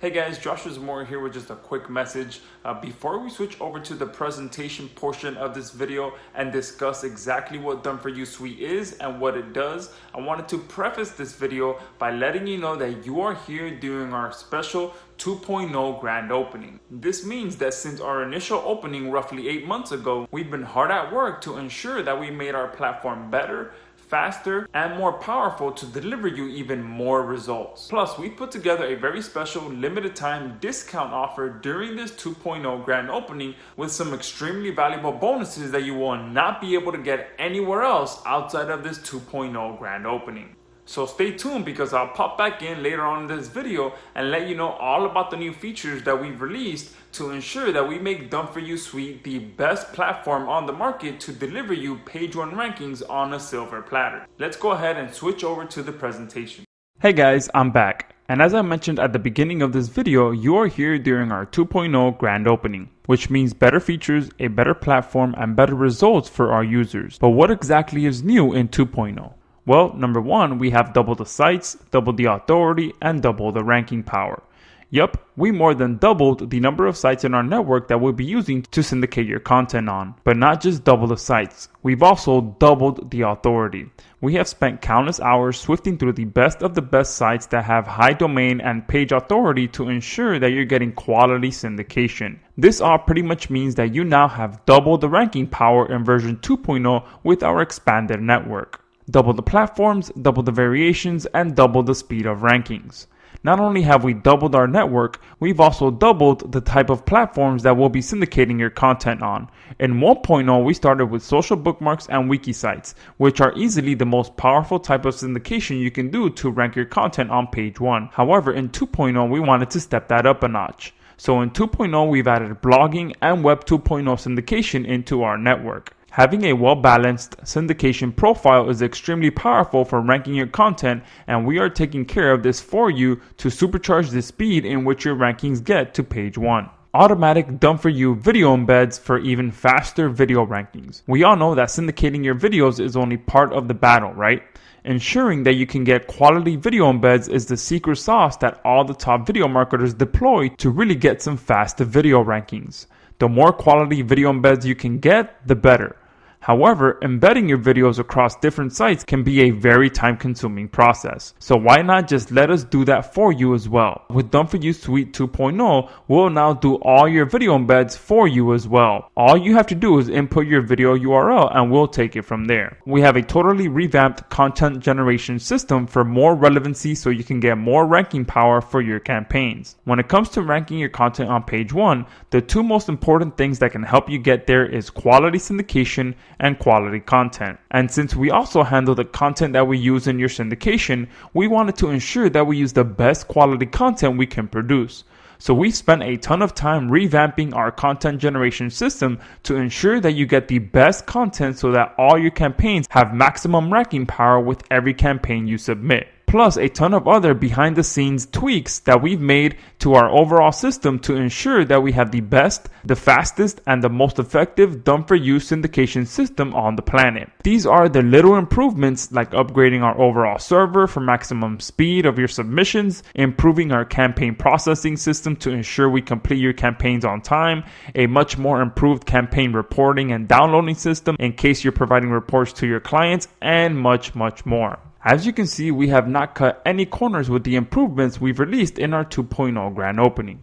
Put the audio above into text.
Hey guys, Joshua Moore here with just a quick message. Before we switch over to the presentation portion of this video and discuss exactly what Done For You Suite is and what it does, I wanted to preface this video by letting you know that you are here during our special 2.0 grand opening. This means that since our initial opening roughly 8 months ago, we've been hard at work to ensure that we made our platform better, faster, and more powerful to deliver you even more results. Plus, we put together a very special limited time discount offer during this 2.0 grand opening with some extremely valuable bonuses that you will not be able to get anywhere else outside of this 2.0 grand opening. So stay tuned because I'll pop back in later on in this video and let you know all about the new features that we've released to ensure that we make Done For You Suite the best platform on the market to deliver you page 1 rankings on a silver platter. Let's go ahead and switch over to the presentation. Hey guys, I'm back. And as I mentioned at the beginning of this video, you are here during our 2.0 grand opening, which means better features, a better platform, and better results for our users. But what exactly is new in 2.0? Well, number one, we have double the sites, double the authority, and double the ranking power. Yup, we more than doubled the number of sites in our network that we'll be using to syndicate your content on. But not just double the sites, we've also doubled the authority. We have spent countless hours sifting through the best of the best sites that have high domain and page authority to ensure that you're getting quality syndication. This all pretty much means that you now have double the ranking power in version 2.0 with our expanded network. Double the platforms, double the variations, and double the speed of rankings. Not only have we doubled our network, we've also doubled the type of platforms that we'll be syndicating your content on. In 1.0, we started with social bookmarks and wiki sites, which are easily the most powerful type of syndication you can do to rank your content on page 1. However, in 2.0, we wanted to step that up a notch. So in 2.0, we've added blogging and Web 2.0 syndication into our network. Having a well-balanced syndication profile is extremely powerful for ranking your content, and we are taking care of this for you to supercharge the speed in which your rankings get to page 1. Automatic Done For You video embeds for even faster video rankings. We all know that syndicating your videos is only part of the battle, right? Ensuring that you can get quality video embeds is the secret sauce that all the top video marketers deploy to really get some fast video rankings. The more quality video embeds you can get, the better. However, embedding your videos across different sites can be a very time-consuming process. So why not just let us do that for you as well? With Done For You Suite 2.0, we'll now do all your video embeds for you as well. All you have to do is input your video URL and we'll take it from there. We have a totally revamped content generation system for more relevancy so you can get more ranking power for your campaigns. When it comes to ranking your content on page 1, the two most important things that can help you get there is quality syndication and quality content. And since we also handle the content that we use in your syndication, we wanted to ensure that we use the best quality content we can produce. So we spent a ton of time revamping our content generation system to ensure that you get the best content so that all your campaigns have maximum ranking power with every campaign you submit. Plus a ton of other behind the scenes tweaks that we've made to our overall system to ensure that we have the best, the fastest, and the most effective Done For You syndication system on the planet. These are the little improvements like upgrading our overall server for maximum speed of your submissions, improving our campaign processing system to ensure we complete your campaigns on time, a much more improved campaign reporting and downloading system in case you're providing reports to your clients, and much more. As you can see, we have not cut any corners with the improvements we've released in our 2.0 grand opening.